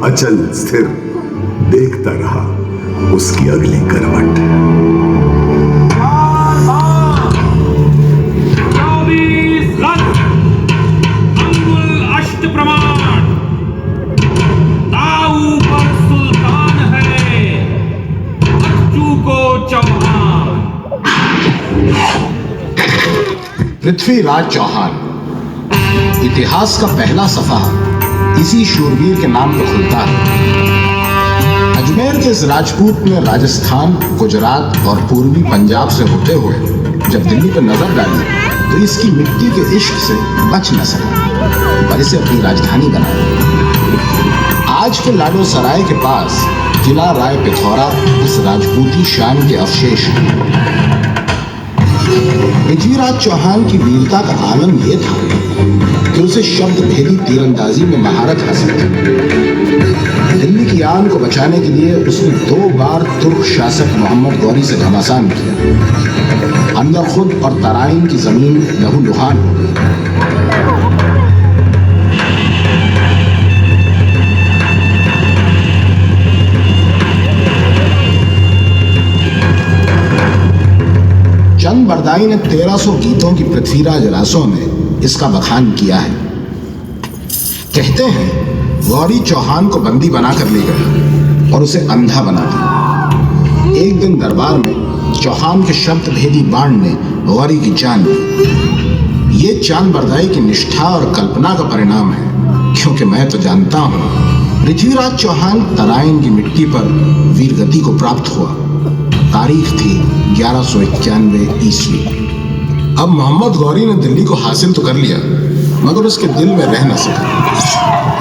अचल स्थिर देखता रहा उसकी अगली करवट। 24 रथ, अंगुल अष्ट प्रमाण, दाऊ पर सुल्तान है, बच्चू को चौहान। पृथ्वीराज चौहान। इतिहास का पहला सफा इसी शूरवीर के नाम पर खुलता है। अजमेर के इस राजपूत ने राजस्थान, गुजरात और पूर्वी पंजाब से होते हुए जब दिल्ली पर नजर डाली तो इसकी मिट्टी के इश्क से बच न सका, पर इसे अपनी राजधानी बनाया। आज के लाडो सराय के पास किला राय पिथौरा इस राजपूती शान के अवशेष हैं। पृथ्वीराज चौहान की वीरता का आलम यह था कि उसे शब्द भेदी तीरंदाजी में महारत हासिल थी। दिल्ली की आन को बचाने के लिए उसने 2 बार तुर्क शासक मोहम्मद गौरी से घमासान किया। अंदर खुद और तराइन की जमीन लहूलुहान हो गई। चंद बरदाई ने 1300 गीतों की पृथ्वीराज रासों में इसका बखान किया है। कहते हैं गौरी चौहान को बंदी बनाकर ले गया और उसे अंधा बना दिया। एक दिन दरबार में चौहान के शब्द भेदी बाण ने गौरी की जान ली। ये चांद बरदाई की निष्ठा और कल्पना का परिणाम है, क्योंकि मैं तो जानता हूं पृथ्वीराज चौहान तराइन की मिट्टी पर वीरगति को प्राप्त हुआ। तारीख थी 1191 ईस्वी। अब मोहम्मद गौरी ने दिल्ली को हासिल तो कर लिया, मगर उसके दिल में रह न सका।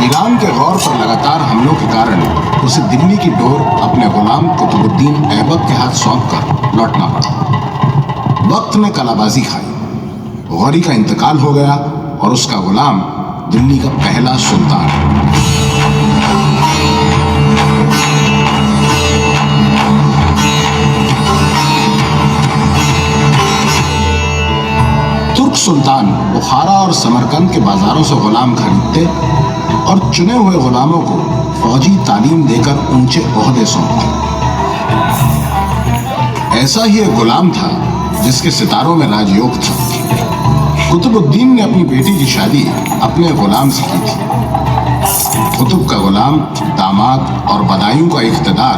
ईरान के गौर पर लगातार हमलों के कारण उसे दिल्ली की डोर अपने गुलाम कुतुबुद्दीन ऐबक के हाथ सौंप कर लौटना पड़ा। वक्त ने कलाबाजी खाई, गौरी का इंतकाल हो गया और उसका गुलाम दिल्ली का पहला सुल्तान। सुल्तान बुखारा और समरकंद के बाजारों से गुलाम खरीदते और चुने हुए गुलामों को फौजी तालीम देकर ऊंचे ओहदे सौंपते। ऐसा ही एक गुलाम था जिसके सितारों में राजयोग था। कुतुबुद्दीन ने अपनी बेटी की शादी अपने गुलाम से की थी। कुतुब का गुलाम, दामाद और बदायूं का इख्तिदार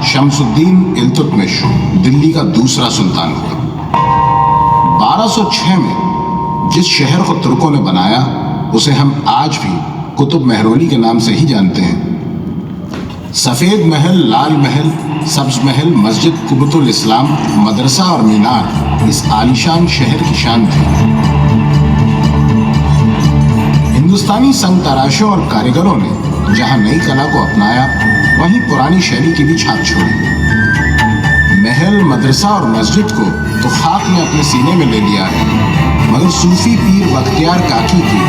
शमसुद्दीन इल्तुतमिश दिल्ली का दूसरा सुल्तान हुआ। 1206 में जिस शहर को तुर्कों ने बनाया उसे हम आज भी कुतुब महरोली के नाम से ही जानते हैं। सफेद महल, लाल महल, सब्ज महल, मस्जिद, कुबतुल इस्लाम, मदरसा और मीनार इस आलीशान शहर की शान थी। हिंदुस्तानी संग तराशों और कारीगरों ने जहां नई कला को अपनाया, वहीं पुरानी शैली की भी छाप छोड़ी। महल, मदरसा और मस्जिद को तो खाक ने अपने सीने में ले लिया है, मगर सूफी पीर बख्तियार काकी की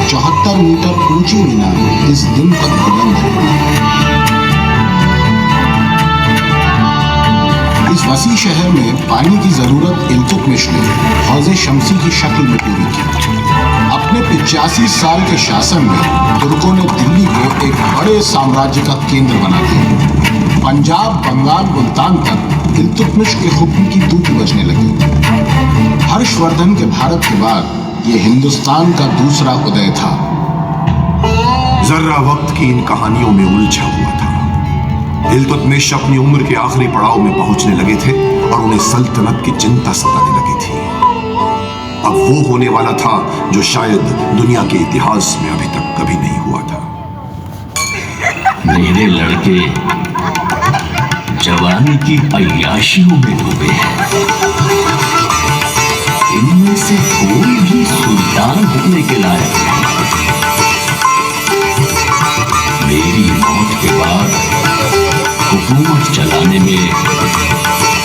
74 मीटर ऊंची मीनार इस दिन तक बुलंद है। इस वसी शहर में पानी की जरूरत इल्तुतमिश ने हौज़े शमसी की शक्ल में पूरी की। अपने 85 साल के शासन में तुर्कों ने दिल्ली को एक बड़े साम्राज्य का केंद्र बना दिया। पंजाब, बंगाल, मुल्तान तक इल्तुतमिश के हुक्म की तूती बजने लगी। हर्षवर्धन के भारत के बाद ये हिंदुस्तान का दूसरा उदय था। जर्रा वक्त की इन कहानियों में उलझा हुआ था। इल्तुतमिश अपनी उम्र के आखिरी पड़ाव में पहुंचने लगे थे और उन्हें सल्तनत की चिंता सताने लगी थी। अब वो होने वाला था जो शायद दुनिया के इतिहास में अभी तक कभी नहीं हुआ था। मेरे लड़के जवानी की अय्याशियों में डूबे हैं। इनमें से कोई भी सुल्तान होने के लायक नहीं। मेरी मौत के बाद हुकूमत चलाने में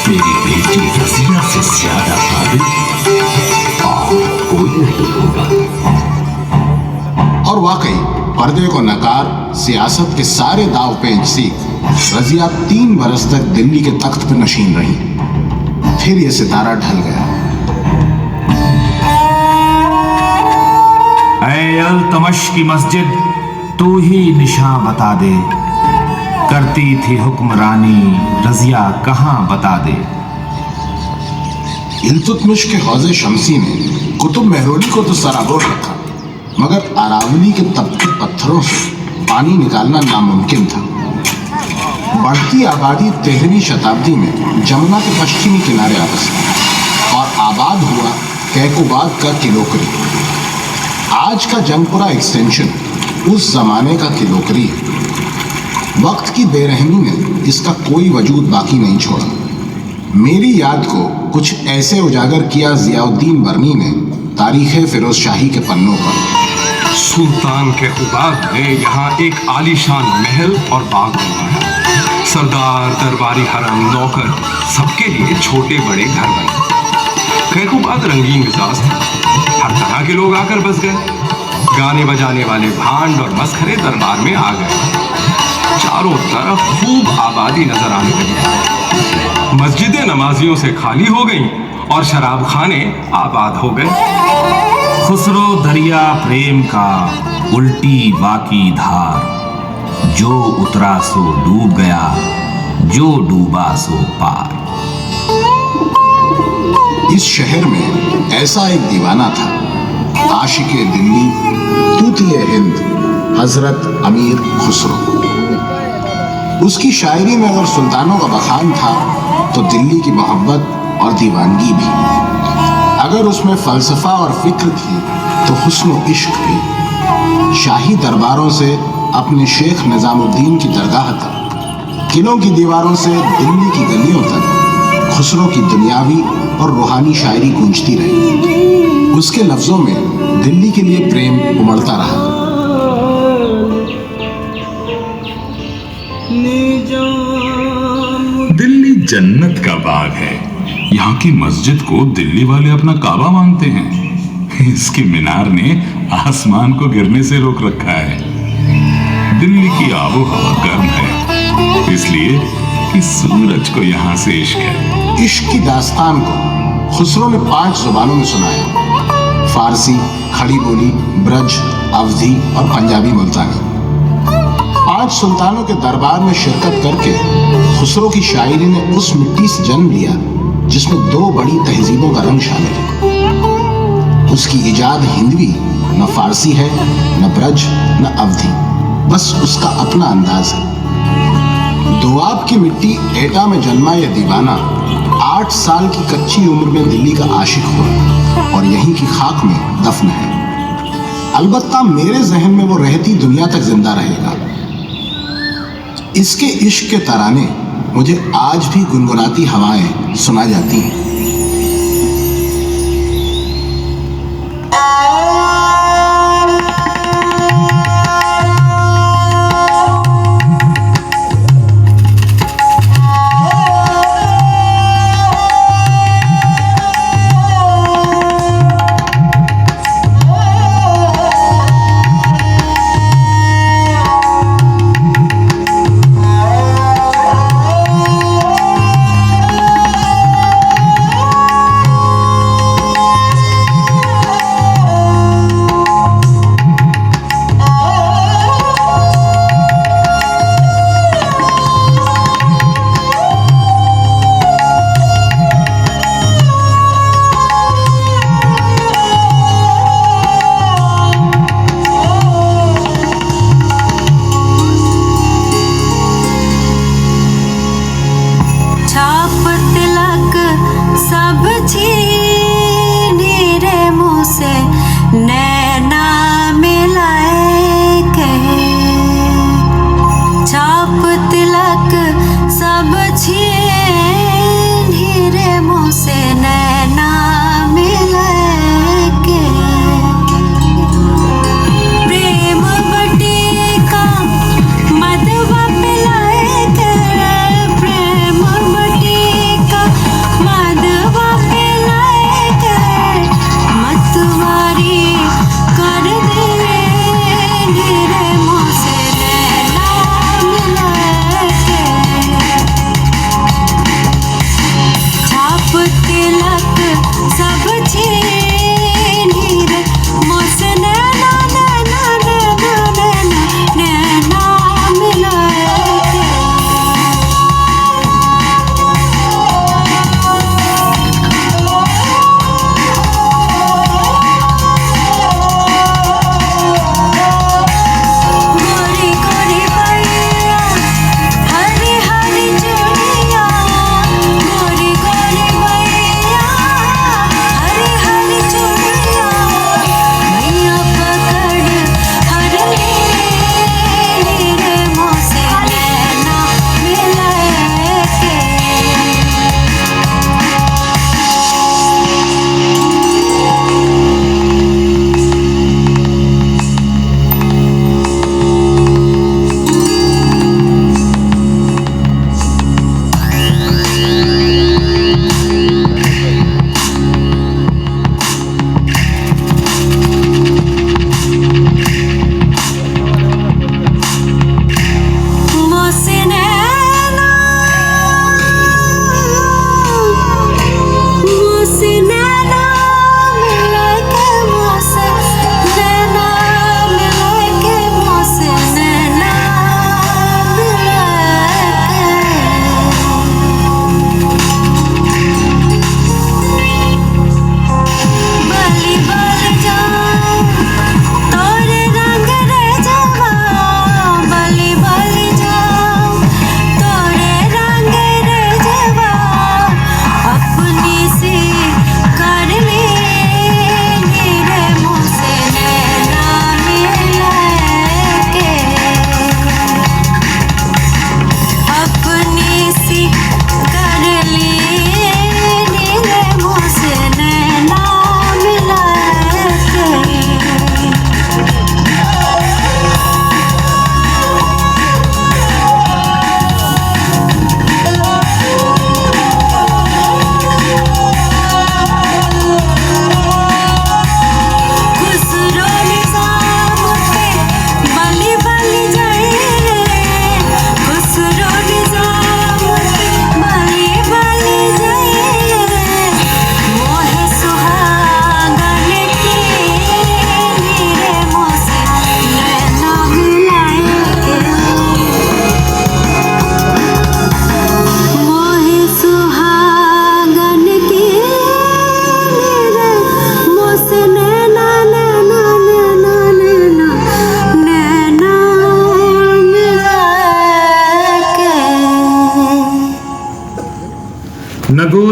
मेरी बेटी रज़िया से ज्यादा काबिल कोई नहीं होगा। और वाकई पर्दे को नकार सियासत के सारे दाव पेच सीख रज़िया 3 बरस तक दिल्ली के तख्त पर नशीन रही। फिर यह सितारा ढल गया। ऐ अल्तमश की मस्जिद, तू ही निशान बता दे। करती थी हुक्मरानी रजिया कहाँ बता दे। इल्तुतमिश के हौज़े शमसी ने कुतुब मेहरोली को तो सराबोर रखा, मगर अरावली के तपते पत्थरों से पानी निकालना नामुमकिन था। बढ़ती आबादी 13वीं शताब्दी में जमुना के पश्चिमी किनारे आ बसी और आबाद हुआ कैकोबाद का किलोकरी। आज का जंगपुरा एक्सटेंशन उस जमाने का किलोकरी है। वक्त की बेरहमी ने इसका कोई वजूद बाकी नहीं छोड़ा। मेरी याद को कुछ ऐसे उजागर किया जियाउद्दीन बर्नी ने तारीख़ फिरोज शाही के पन्नों पर। सुल्तान कैकोबाद ने यहाँ एक आलीशान महल और बाग बनवाया। सरदार, दरबारी, हरम, नौकर सबके लिए छोटे बड़े घर बने। कैकोबाद रंगीन मिजाज था, हर तरह के लोग आकर बस गए। गाने बजाने वाले भांड और मस्खरे दरबार में आ गए। चारों तरफ खूब आबादी नजर आने लगी। मस्जिदें नमाजियों से खाली हो गईं और शराब खाने आबाद हो गए। खुसरो दरिया प्रेम का उल्टी बाकी धार, जो उतरा सो डूब गया, जो डूबा सो पार। इस शहर में ऐसा एक दीवाना था, आशिके दिल्ली, तूतिए हिंद, हजरत अमीर खुसरो। उसकी शायरी में अगर सुल्तानों का बखान था तो दिल्ली की मोहब्बत और दीवानगी भी। अगर उसमें फलसफा और फिक्र थी तो हुस्न इश्क भी। शाही दरबारों से अपने शेख निजामुद्दीन की दरगाह तक, किलों की दीवारों से दिल्ली की गलियों तक खुसरो की दुनियावी और रूहानी शायरी गूंजती रही। उसके लफ्जों में दिल्ली के लिए प्रेम उमड़ता रहा। दिल्ली जन्नत का बाग है। यहाँ की मस्जिद को दिल्ली वाले अपना काबा मानते हैं। इसके मीनार ने आसमान को गिरने से रोक रखा है। दिल्ली की आबो हवा गर्म है, इसलिए कि सूरज को यहाँ से इश्क है। इश्क की दास्तान को खुसरो ने 5 जुबानों में सुनाया: फारसी, खड़ी बोली, ब्रज, अवधी और पंजाबी मुल्तानी। 5 सुल्तानों के दरबार में शिरकत करके खुसरो की शायरी ने उस मिट्टी से जन्म लिया जिसमें 2 बड़ी तहजीबों का रंग शामिल है। उसकी इजाद हिंदवी न फारसी है, न ब्रज, न अवधी, बस उसका अपना अंदाज है। दोआब की मिट्टी एटा में जन्मा यह दीवाना 8 साल की कच्ची उम्र में दिल्ली का आशिक हुआ और यहीं की खाक में दफन है। अलबत्ता मेरे जहन में वो रहती दुनिया तक जिंदा रहेगा। इसके इश्क के तराने मुझे आज भी गुनगुनाती हवाएं सुना जाती हैं।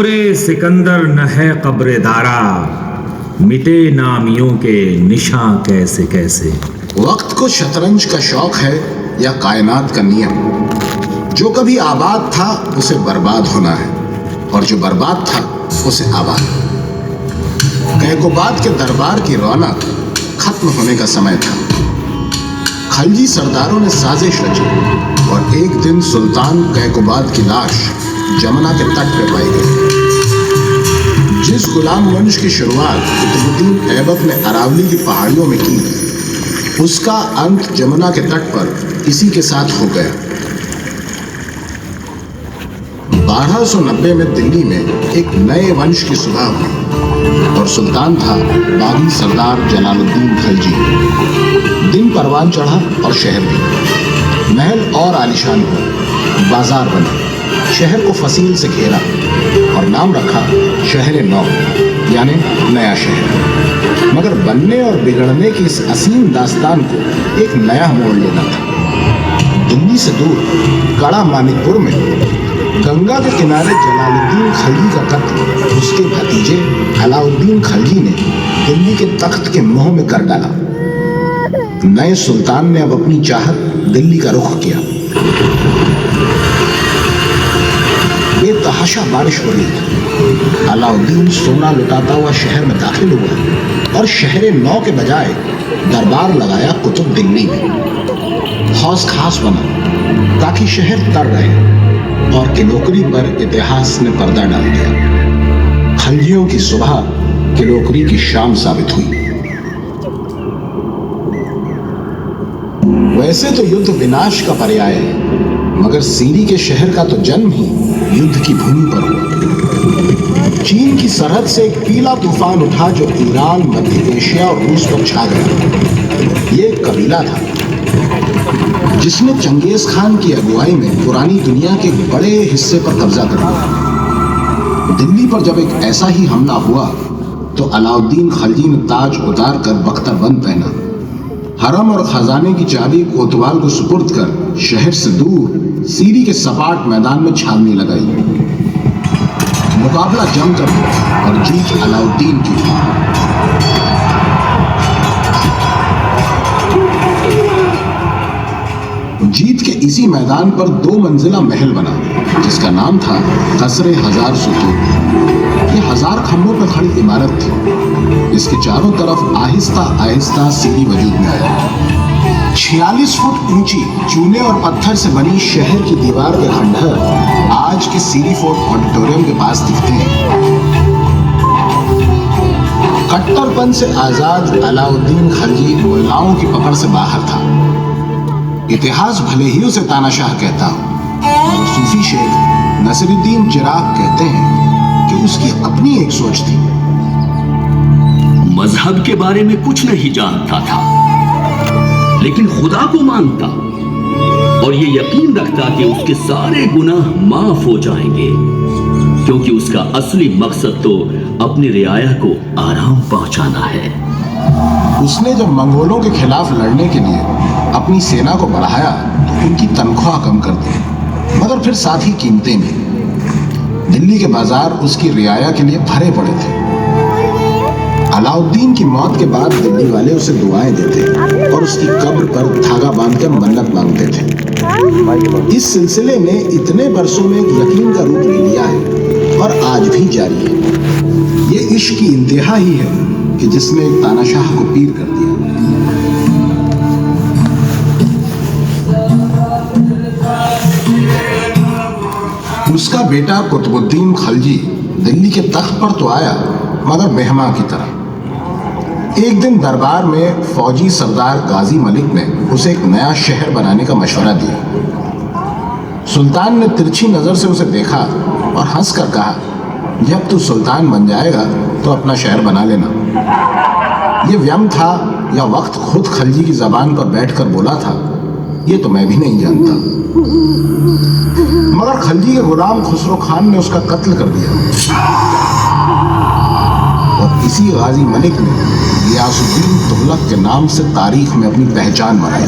जोरे सिकंदर न है कब्र दारा, मिटे नामियों के निशां कैसे कैसे। वक्त को शतरंज का शौक है या कायनात का नियम? जो कभी आबाद था उसे बर्बाद होना है, और जो बर्बाद था उसे आबाद। कैकोबाद के दरबार की रौनक खत्म होने का समय था। खलजी सरदारों ने साजिश रची और एक दिन सुल्तान कैकोबाद की लाश जमुना के तट पर पाई गई। जिस गुलाम वंश की शुरुआत कुतुबुद्दीन ऐबक ने अरावली की पहाड़ियों में की, उसका अंत जमुना के तट पर इसी के साथ हो गया। 1290 में दिल्ली में एक नए वंश की सुबह हुई और सुल्तान था बागी सरदार जलालुद्दीन खलजी। दिन परवान चढ़ा और शहर भी। महल और आलीशान हुआ, बाजार बना, शहर को फसील से घेरा और नाम रखा शहर नौ, यानी नया शहर। मगर बनने और बिगड़ने की इस असीम दास्तान को एक नया मोड़ लेना था। दिल्ली से दूर कड़ा मानिकपुर में गंगा के किनारे जलालुद्दीन खलजी का कत्ल उसके भतीजे अलाउद्दीन खलजी ने दिल्ली के तख्त के मुंह में कर डाला। नए सुल्तान ने अब अपनी चाहत दिल्ली का रुख किया। बेतहाशा बारिश हो रही थी। अलाउद्दीन सोना लुटाता हुआ शहर में दाखिल हुआ और शहर नौ के बजाय दरबार लगाया कुतुब दिल्ली में। हौस खास बना ताकि शहर तर रहे और किलोकरी पर इतिहास ने पर्दा डाल दिया। खलजियों की सुबह किलोकरी की शाम साबित हुई। वैसे तो युद्ध विनाश का पर्याय है, मगर सीरी के शहर का तो जन्म ही युद्ध की भूमि पर हुआ। चीन की सरहद से एक पीला तूफान उठा जो ईरान, मध्य एशिया और रूस पर छा गया। ये एक कबीला था जिसने चंगेज खान की अगुवाई में पुरानी दुनिया के बड़े हिस्से पर कब्जा कर लिया। दिल्ली पर जब एक ऐसा ही हमला हुआ तो अलाउद्दीन खलजी ने ताज उतार कर बख्तरबंद पहना, हरम और खजाने की चाबी कोतवाल को सुपुर्द कर शहर से दूर सीरी के सपाट मैदान में छावनी लगाई। मुकाबला जमकर हुआ और जीत अलाउद्दीन की थी। जीत के इसी मैदान पर 2 मंजिला महल बना जिसका नाम था कसरे हजार सुतून। ये 1000 खंभों पर खड़ी इमारत थी। इसके चारों तरफ आहिस्ता आहिस्ता सीढ़ी वजूद में आई। 46 फुट ऊंची चूने और पत्थर से बनी शहर की दीवार के खंडहर आज के सीरी फोर्ट ऑडिटोरियम के पास दिखते हैं। कट्टरपन से आजाद अलाउद्दीन खलजी मुल्लाओं की पकड़ से बाहर था। इतिहास भले ही उसे तानाशाह कहता हो, और सूफी शेख नसीरुद्दीन चिराग कहते हैं कि उसकी अपनी एक सोच थी। मजहब के बारे में कुछ नहीं जानता था, लेकिन खुदा को मानता और ये यकीन रखता कि उसके सारे गुनाह माफ हो जाएंगे, क्योंकि उसका असली मकसद तो अपनी रियाया को आराम पहुंचाना है। उसने जब मंगोलों के खिलाफ लड़ने के लिए अपनी सेना को बढ़ाया तो उनकी तनख्वाह कम कर दी, मगर फिर साथ ही कीमतें भी। दिल्ली के बाजार उसकी रियाया के लिए भरे पड़े थे। अलाउद्दीन की मौत के बाद दिल्ली वाले उसे दुआएं देते और उसकी कब्र पर धागा बांधकर मन्नत मांगते थे। इस सिलसिले ने इतने बरसों में एक यकीन का रूप ले लिया है और आज भी जारी है। ये इश्क की इंतहा ही है कि जिसने एक तानाशाह को पीर कर दिया। उसका बेटा कुतुबुद्दीन खलजी दिल्ली के तख्त पर तो आया, मगर मेहमा की तरह। एक दिन दरबार में फौजी सरदार गाजी मलिक ने उसे एक नया शहर बनाने का मशवरा दिया। सुल्तान ने तिरछी नजर से उसे देखा और हंसकर कहा, जब तू सुल्तान बन जाएगा तो अपना शहर बना लेना। ये व्यंग था या वक्त खुद खलजी की जबान पर बैठकर बोला था, ये तो मैं भी नहीं जानता। मगर खलजी के गुलाम खुसरो खान ने उसका कत्ल कर दिया और इसी गाजी मलिक ने गियासुद्दीन तुगलक के नाम से तारीख में अपनी पहचान बनाई।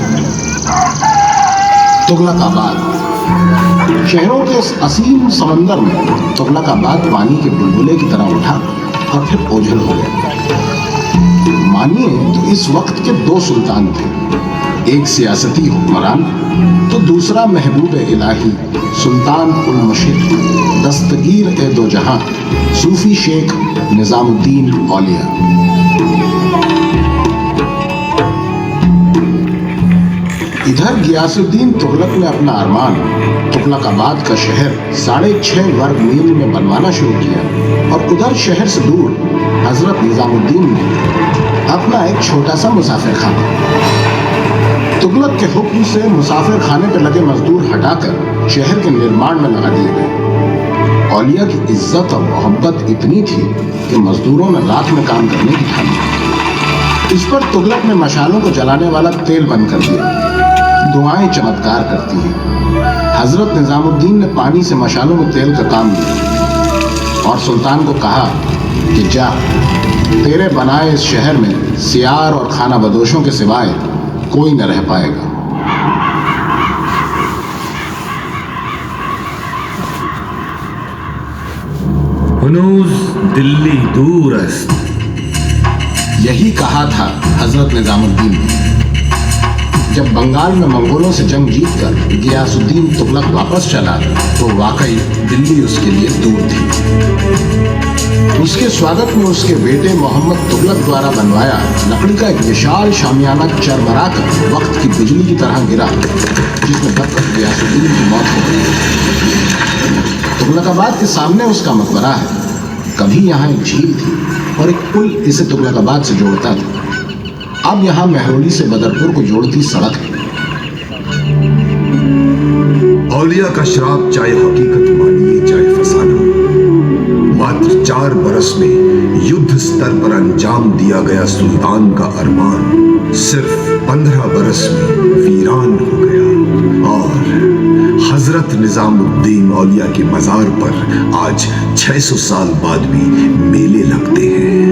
तुगलकाबाद शहरों के इस असीम समंदर में तुगलकाबाद पानी के बुलबुले की तरह उठा और फिर ओझल हो गया। मानिए तो इस वक्त के दो सुल्तान थे, एक सियासती हुक्मरान तो दूसरा महबूब इलाही सुल्तान उल मशीद दस्तगीर ए दो जहां सूफी शेख निजामुद्दीन औलिया। इधर गियासुद्दीन तुगलक ने अपना अरमान तुगलकाबाद का शहर 6.5 वर्ग मील में बनवाना शुरू किया और उधर शहर से दूर हजरत निजामुद्दीन ने अपना एक छोटा सा मुसाफिर खाना। तुगलक के हुक्म से मुसाफिर खाने पर लगे मजदूर हटाकर शहर के निर्माण में लगा दिए गए। औलिया की इज्जत और मोहब्बत इतनी थी कि मजदूरों ने रात में काम करने की ठानी। इस पर तुगलक ने मशालों को जलाने वाला तेल बंद कर दिया। दुआएं चमत्कार करती हैं। हजरत निजामुद्दीन ने पानी से मशालों में तेल का काम लिया और सुल्तान को कहा कि जा, तेरे बनाए इस शहर में सियार और खाना बदोशों के सिवाय कोई न रह पाएगा। हुनूज दिल्ली दूर अस्त। यही कहा था हजरत निजामुद्दीन ने। जब बंगाल में मंगोलों से जंग जीतकर गियासुद्दीन तुगलक वापस चला तो वाकई दिल्ली उसके लिए दूर थी। उसके स्वागत में उसके बेटे मोहम्मद तुगलक द्वारा बनवाया लकड़ी का एक विशाल शामियाना चरमरा कर वक्त की बिजली की तरह गिरा, जिसमें दबकर गियासुद्दीन की मौत हो गई। तुगलकाबाद के सामने उसका मकबरा है। कभी यहाँ एक झील थी और एक पुल इसे तुगलकाबाद से जोड़ता था। अब यहाँ मेहरौली से बदरपुर को जोड़ती सड़क है। औलिया का श्राप चाहे हकीकत मानिए चाहे फसाना, मात्र 4 बरस में युद्ध स्तर पर अंजाम दिया गया सुल्तान का अरमान सिर्फ 15 बरस में वीरान हो गया। और हजरत निजामुद्दीन औलिया के मजार पर आज 600 साल बाद भी मेले लगते हैं।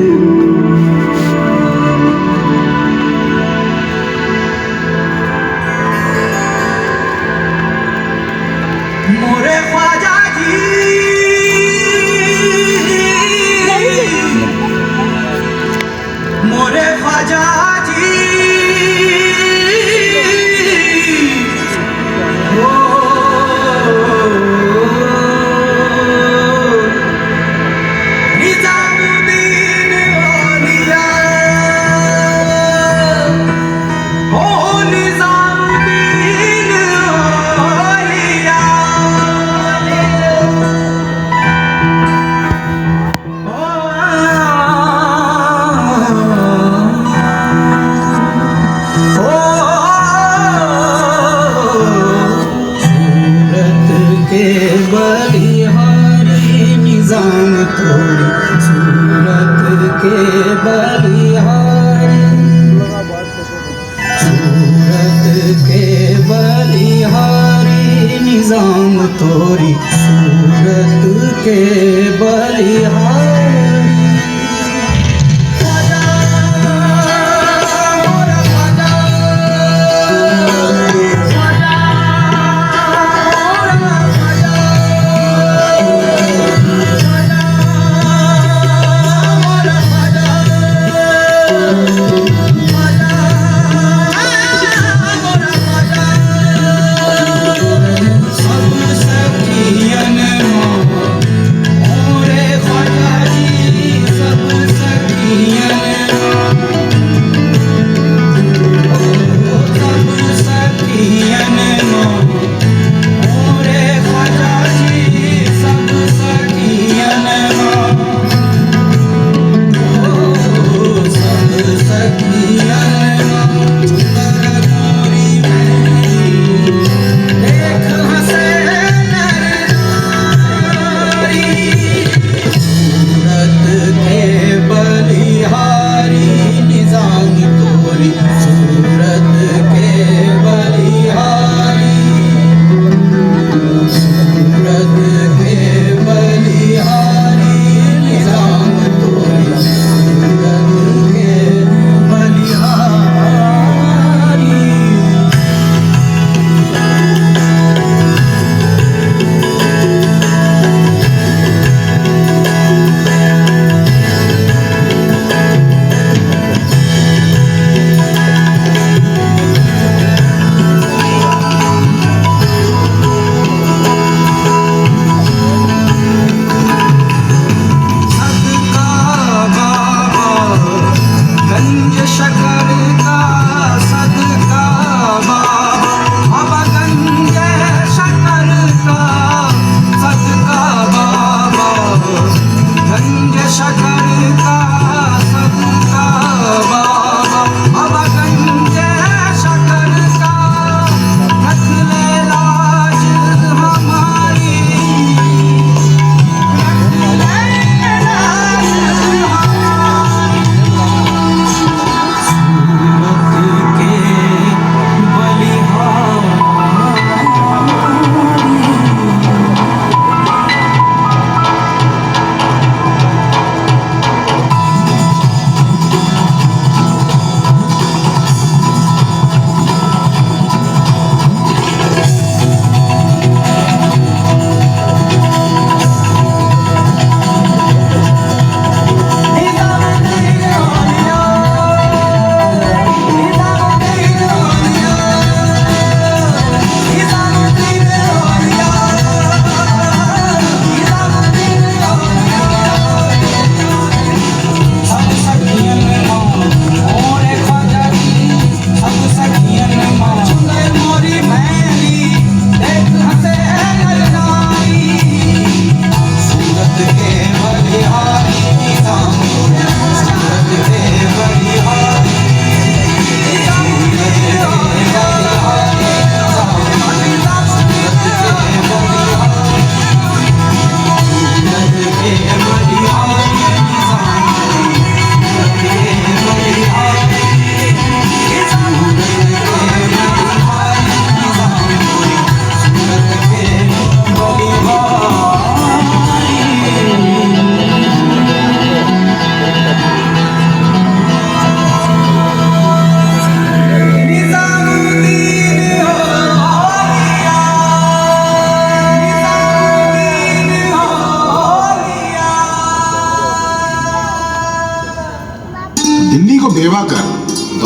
तोरी सूरत के बलिहारी। What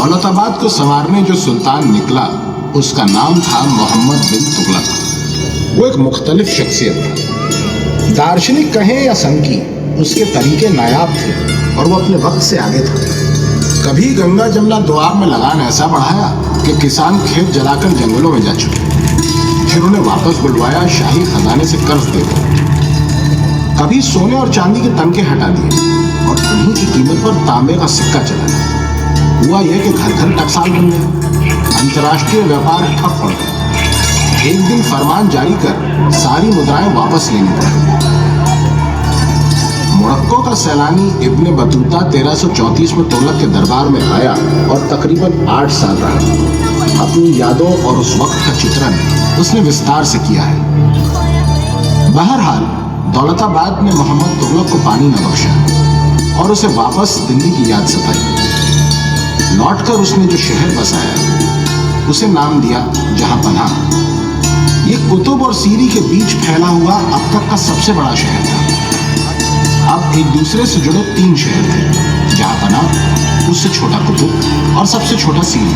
दौलताबाद को संवारने जो सुल्तान निकला उसका नाम था मोहम्मद बिन तुगलक। वो एक मुख्तलिफ शख्सियत था। दार्शनिक कहें या संकी, उसके तरीके नायाब थे और वो अपने वक्त से आगे था। कभी गंगा जमुना दोआब में लगान ऐसा बढ़ाया कि किसान खेत जलाकर जंगलों में जा चुके। फिर उन्हें वापस बुलवाया शाही खजाने से कर्ज देकर। कभी सोने और चांदी के तमके हटा दिए और उन्हीं की कीमत पर तांबे का सिक्का चलाया। हुआ यह कि घर घर टकसाल बन गया, अंतर्राष्ट्रीय व्यापार ठप पड़ गया। एक दिन फरमान जारी कर सारी मुद्राएं वापस लेनी पड़ी। मोरक्को का सैलानी इब्ने बतूता 1334 में तुगलक के दरबार में आया और तकरीबन 8 साल रहा। अपनी यादों और उस वक्त का चित्रण उसने विस्तार से किया है। बहरहाल दौलताबाद ने मोहम्मद तुगलक को पानी न बख्शा और उसे वापस दिल्ली की याद सताई। लौटकर उसने जो शहर बसाया उसे नाम दिया जहांपनाह। ये कुतुब और सीरी के बीच फैला हुआ अब तक का सबसे बड़ा शहर था। अब एक दूसरे से जुड़े 3 शहर थे, जहांपनाह, उससे छोटा कुतुब और सबसे छोटा सीरी।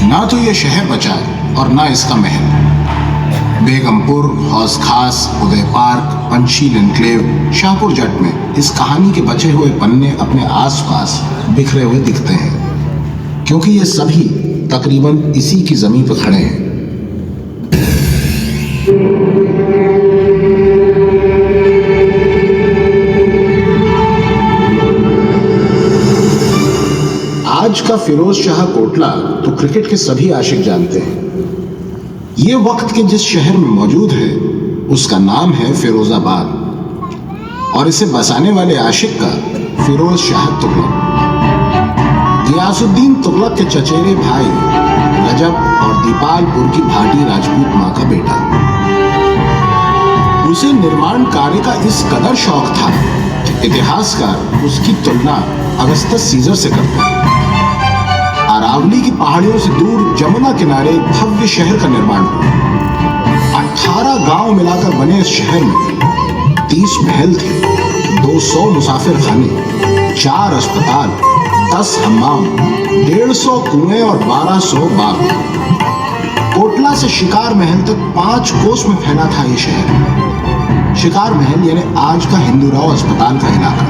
ना तो ये शहर बचा और ना इसका महल। बेगमपुर, हौस खास, उदय पार्क, पंचशील एनक्लेव, शाहपुर जट में इस कहानी के बचे हुए पन्ने अपने आसपास बिखरे हुए दिखते हैं, क्योंकि ये सभी तकरीबन इसी की जमीन पर खड़े हैं। आज का फिरोज शाह कोटला तो क्रिकेट के सभी आशिक जानते हैं। ये वक्त के जिस शहर में मौजूद है उसका नाम है फिरोजाबाद और इसे बसाने वाले आशिक का फिरोज शाह तुगलक। गियासुद्दीन तुगलक के चचेरे भाई रजब और दीपालपुर की भाटी राजपूत मां का बेटा। उसे निर्माण कार्य का इस कदर शौक था कि इतिहासकार उसकी तुलना अगस्टस सीजर से करते हैं। अरावली की पहाड़ियों से दूर जमुना किनारे भव्य शहर का निर्माण हुआ। 18 गांव मिलाकर बने इस शहर में 30 महल थे, 200 मुसाफिर खाने, 4 अस्पताल, 10 हम्माम, 150 कुएं और 1200 बाग। कोटला से शिकार महल तक 5 कोस में फैला था ये शहर। शिकार महल यानी आज का हिंदूराव अस्पताल का इलाका।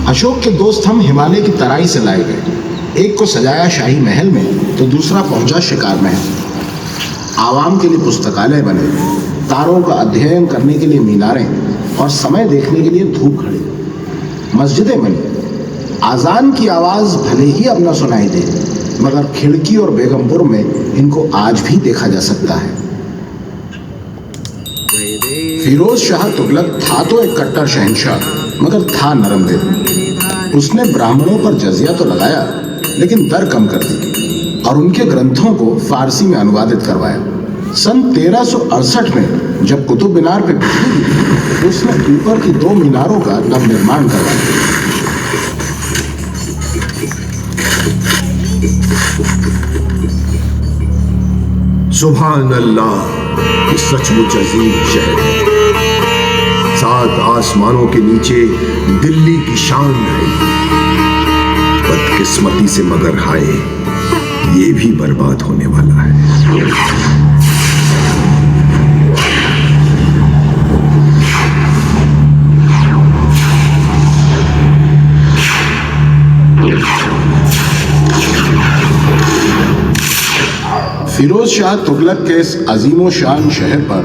अशोक के दोस्त हम हिमालय की तराई से लाए गए। एक को सजाया शाही महल में तो दूसरा पहुंचा शिकार महल। आवाम के लिए पुस्तकालय बने, तारों का अध्ययन करने के लिए मीनारें और समय देखने के लिए धूप खड़े, मस्जिदें बनी। आजान की आवाज भले ही अब न सुनाई दे, मगर खिड़की और बेगमपुर में इनको आज भी देखा जा सकता है। फिरोज शाह तुगलक था तो एक कट्टर शहंशाह, मगर था नरम दिल। उसने ब्राह्मणों पर जजिया तो लगाया, लेकिन दर कम कर दी और उनके ग्रंथों को फारसी में अनुवादित करवाया। सन 1368 में जब कुतुब मीनार पे बिजली गिरी, तो उसने ऊपर की 2 मीनारों का नवनिर्माण करवाया। सुभान अल्लाह, ये सचमुच अजीम शहर है। 7 आसमानों के नीचे दिल्ली की शान है। बदकिस्मती से मगर हाय, ये भी बर्बाद होने वाला है। फिरोज शाह तुगलक के इस अजीमो शान शहर पर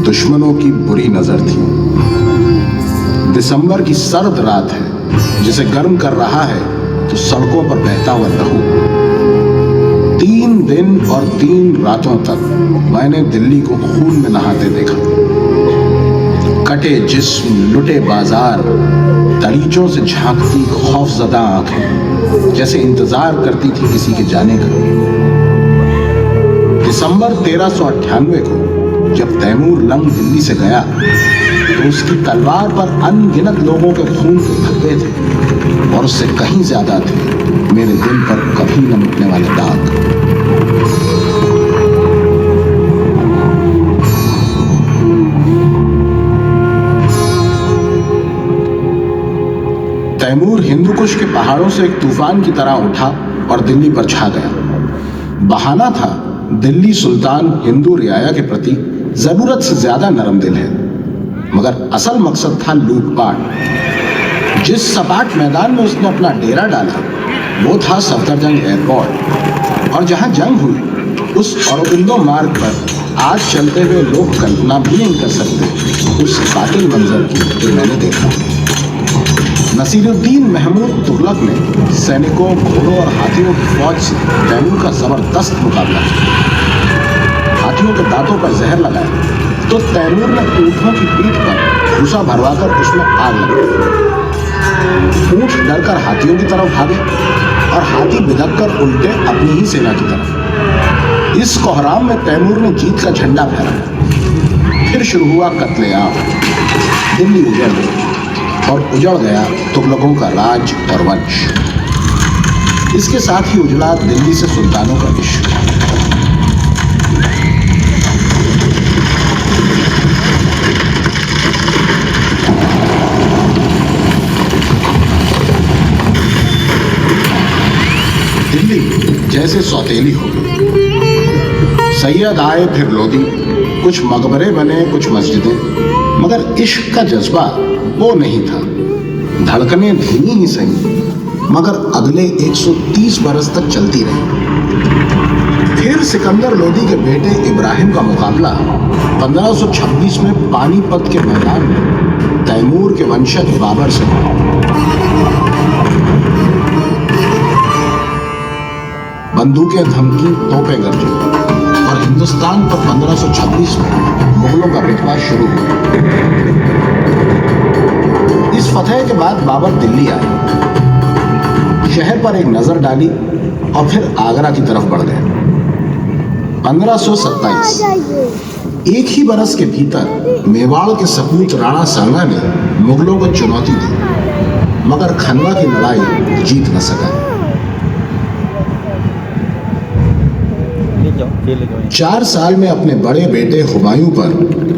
दुश्मनों की बुरी नजर थी। दिसंबर की सर्द रात है, जिसे गर्म कर रहा है तो सड़कों पर बहता हुआ लहू। 3 दिन और 3 रातों तक मैंने दिल्ली को खून में नहाते देखा। कटे जिस्म, लुटे बाजार, दरीचों से झांकती खौफजदा आंखें जैसे इंतजार करती थी किसी के जाने का। दिसंबर 1398 को जब तैमूर लंग दिल्ली से गया तो उसकी तलवार पर अनगिनत लोगों के खून के धब्बे थे और उससे कहीं ज्यादा थे मेरे दिल पर कभी न मिटने वाले दाग। तैमूर हिंदुकुश के पहाड़ों से एक तूफान की तरह उठा और दिल्ली पर छा गया। बहाना था दिल्ली सुल्तान हिंदू रियाया के प्रति जरूरत से ज्यादा नरम दिल है, मगर असल मकसद था लूटपाट। जिस सपाट मैदान में उसने अपना डेरा डाला वो था सफदरजंग एयरपोर्ट, और जहां जंग हुई उस औरबिंदो मार्ग पर आज चलते हुए लोग कल्पना भी नहीं कर सकते उस कातिल मंजर की जो मैंने देखा। नसीरुद्दीन महमूद तुगलक ने सैनिकों, घोड़ों और हाथियों की फौज से तैमूर का जबरदस्त मुकाबला किया। हाथियों के दांतों पर जहर लगाया तो तैमूर ने ऊँटों की पीठ पर भूसा भरवाकर उसमें आग लगाई। ऊँट डरकर हाथियों की तरफ भागे और हाथी बिदककर उल्टे अपनी ही सेना की तरफ। इस कोहराम में तैमूर ने जीत का झंडा फहराया। फिर शुरू हुआ कत्लेआम। दिल्ली उजड़ गई और उजड़ गया तुगलकों का राज और वंश। इसके साथ ही उजड़ा दिल्ली से सुल्तानों का इश्क। दिल्ली जैसे सौतेली हो गई। सैयद आए फिर लोधी, कुछ मकबरे बने कुछ मस्जिदें, मगर इश्क का जज्बा वो नहीं था। धड़कनें धीमी ही सही मगर अगले 130 बरस तक चलती रही। फिर सिकंदर लोदी के बेटे इब्राहिम का मुकाबला 1526 में पानीपत के मैदान में तैमूर के वंशज बाबर से हुआ। बंदूकें धमकी, तोपें गरजी और हिंदुस्तान पर 1526 में मुगलों का विश्वास शुरू हुआ। इस फतह के बाद बाबर दिल्ली आए, शहर पर एक नजर डाली और फिर आगरा की तरफ बढ़ गए। 1527 एक ही बरस के भीतर मेवाड़ के सपूत राणा सांगा ने मुगलों को चुनौती दी, मगर खनवा की लड़ाई जीत न सका। 4 साल में अपने बड़े बेटे हुमायूं पर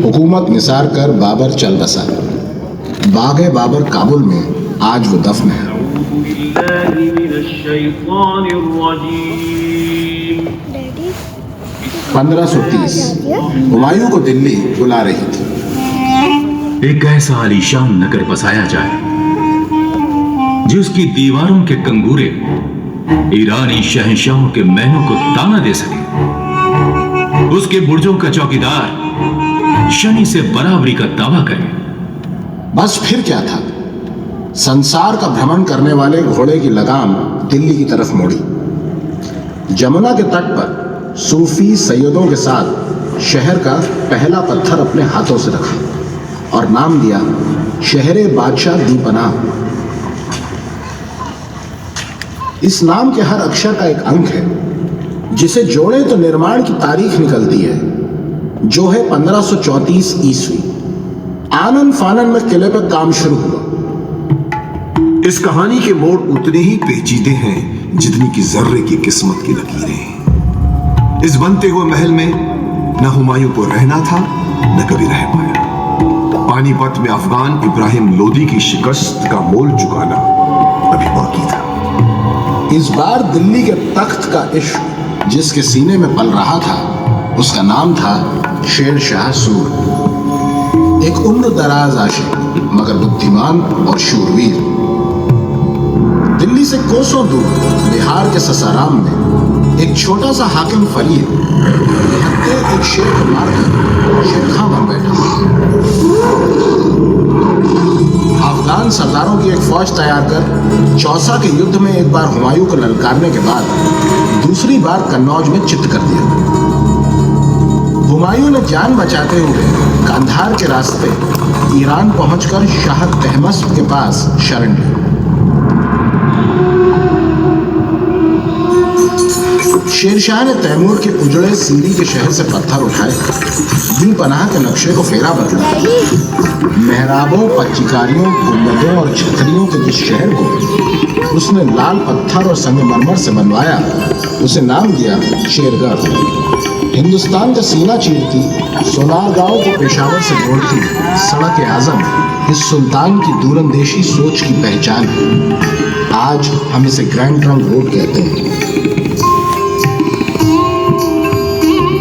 हुकूमत निसार कर बाबर चल बसा। बागे बाबर काबुल में आज वो दफन है। 1530 हुमायूं को दिल्ली बुला रही थी। एक ऐसा आलीशान नगर बसाया जाए जिसकी दीवारों के कंगूरे ईरानी शहंशाहों के महलों को ताना दे सके। उसके बुर्जों का चौकीदार शनि से बराबरी का दावा करे। बस फिर क्या था, संसार का भ्रमण करने वाले घोड़े की लगाम दिल्ली की तरफ मोड़ी। जमुना के तट पर सूफी सैयदों के साथ शहर का पहला पत्थर अपने हाथों से रखा और नाम दिया शहरे बादशाह दीपना। इस नाम के हर अक्षर का एक अंक है, जिसे जोड़े तो निर्माण की तारीख निकलती है, जो है 1534 ईस्वी। आनन फानन में किले पर काम शुरू हुआ। इस कहानी के मोड़ उतने ही पेचीदे हैं जितनी की जर्रे की किस्मत की लकीरें। इस बनते हुए महल में न हुमायूं को रहना था न कभी रह पाया। पानीपत में अफगान इब्राहिम लोदी की शिकस्त का मोल चुकाना अभी बाकी था। इस बार दिल्ली के तख्त का इश्क जिसके सीने में पल रहा था, उसका नाम था शेर शाह सूर। एक उम्र दराज आशिक मगर बुद्धिमान और शूरवीर। दिल्ली से कोसों दूर बिहार के ससाराम में एक छोटा सा हाकिम फरीद एक शेर को मारकर शेरखां बन बैठा। अफगान सरदारों की एक फौज तैयार कर चौसा के युद्ध में एक बार हुमायूं को ललकारने के बाद दूसरी बार कन्नौज में चित्त कर दिया। हुमायूं ने जान बचाते हुए कंधार के रास्ते ईरान पहुंचकर शाह तहमस्प के पास शरण ली। शेरशाह ने तैमूर के उजड़े सीरी के शहर से पत्थर उठाए, दी पनाह के नक्शे को फेरा बदला। मेहराबों, पच्चीकारियों, गुंबदों और छतरियों के जिस शहर को उसने लाल पत्थर और संगमरमर से बनवाया, उसे नाम दिया शेरगढ़। हिंदुस्तान का सीना चीरती, सोनार गांव को पेशावर से जोड़ती सड़क आजम इस सुल्तान की दूरंदेशी सोच की पहचान है। आज हम इसे ग्रैंड ट्रंक रोड कहते हैं।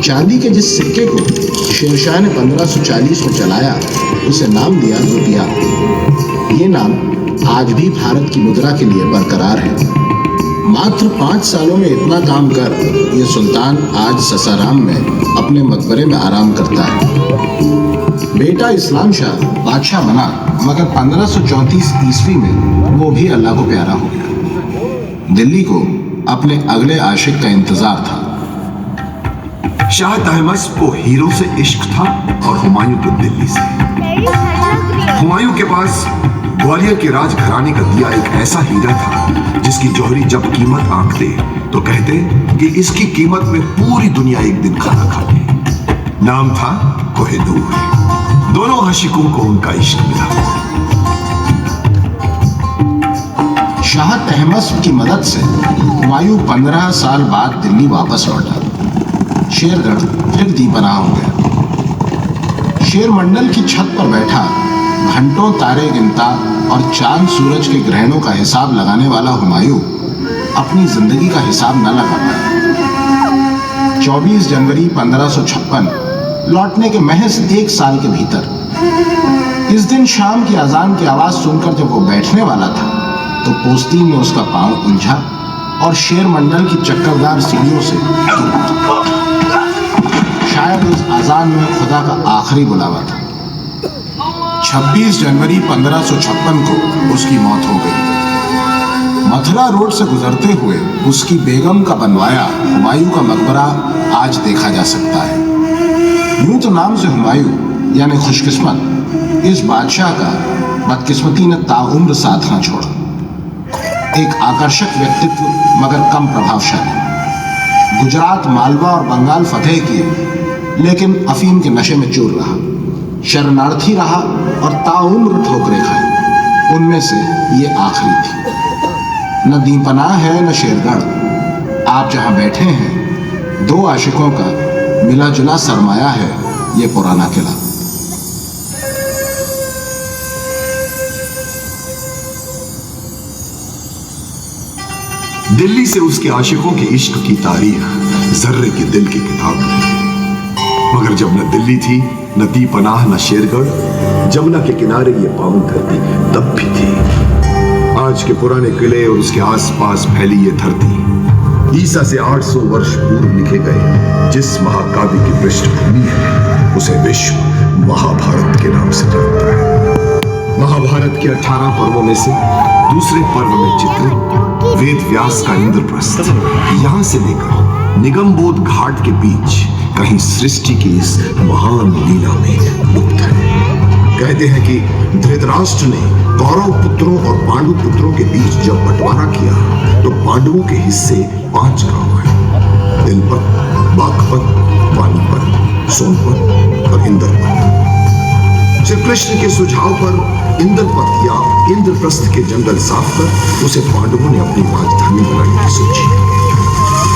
चांदी के जिस सिक्के को शेरशाह ने 1540 में चलाया, उसे नाम दिया रुपया। ये नाम आज भी भारत की मुद्रा के लिए बरकरार है। मात्र 5 सालों में इतना काम कर ये सुल्तान आज ससाराम में अपने मकबरे में आराम करता है। बेटा इस्लाम शाह बादशाह बना, मगर 1534 ईस्वी में वो भी अल्लाह को प्यारा हो गया। दिल्ली को अपने अगले आशिक का इंतजार था। शाह तहमस्प को हीरो से इश्क था और हुमायूं को दिल्ली से। हुमायूं के पास ग्वालियर के राजघराने का दिया एक ऐसा हीरा था जिसकी जौहरी जब कीमत आंकते तो कहते कि इसकी कीमत में पूरी दुनिया एक दिन खाना खा ले। नाम था कोहिनूर। दोनों आशिकों को उनका इश्क मिला। शाह तहमस्प की मदद से हुमायूं 15 साल बाद दिल्ली वापस लौटा। शेरगढ़ फिर दीपनाह हो गया। शेर मंडल की छत पर बैठा घंटों तारे गिनता और चांद सूरज के ग्रहणों का हिसाब लगाने वाला हुमायूं अपनी जिंदगी का हिसाब न लगा पाया। 24 जनवरी 1556 लौटने के महज 1 साल के भीतर इस दिन शाम की अजान की आवाज सुनकर जब वो बैठने वाला था तो पोस्तीन में उसका पांव उलझा और शेर मंडल की चक्करदार सीढ़ियों से शायद उस अजान में खुदा का आखिरी बुलावा था। 26 जनवरी 1556 को उसकी मौत हो गई। मथुरा रोड से गुजरते हुए उसकी बेगम का बनवाया हुमायूं का मकबरा आज देखा जा सकता है। यूं तो नाम से हुमायूं यानी खुशकिस्मत, इस बादशाह का बदकिस्मती ने ताउम्र साथ न छोड़ा। एक आकर्षक व्यक्तित्व मगर कम प्रभावशाली। गुजरात, मालवा और बंगाल फतेह किए, लेकिन अफीम के नशे में चूर रहा, शरणार्थी रहा और ताउम्र ठोकरें खाई। उनमें से ये आखिरी थी। न दीपनाह है न शेरगढ़। आप जहां बैठे हैं, 2 आशिकों का मिला जुला सरमाया है ये पुराना किला। दिल्ली से उसके आशिकों के इश्क की तारीख जर्रे के दिल की किताब है। मगर जब न दिल्ली थी, न दीपनाह, न शेरगढ़, जमुना के किनारे ये पावन धरती तब भी थी। आज के पुराने किले और उसके आसपास फैली ये धरती ईसा से 800 वर्ष पूर्व लिखे गए जिस महाकाव्य की पृष्ठभूमि है, उसे विश्व महाभारत के नाम से जानता है। महाभारत के 18 पर्वों में से दूसरे पर्व में चित्रित वेद व्यास का इंद्रप्रस्थ यहां से लेकर निगमबोध घाट के बीच कहीं सृष्टि की इस महान लीला में लुप्त है। कहते हैं कि धृतराष्ट्र ने कौरव पुत्रों और पांडु पुत्रों के बीच जब बंटवारा किया तो पांडवों के हिस्से 5 गांव हैं: दिलपत, बागपत, पानीपत, सोनपत और इंद्रपत। श्री कृष्ण के सुझाव पर इंद्रपत या इंद्रप्रस्थ के जंगल साफ कर उसे पांडवों ने अपनी राजधानी बनाने की सोची।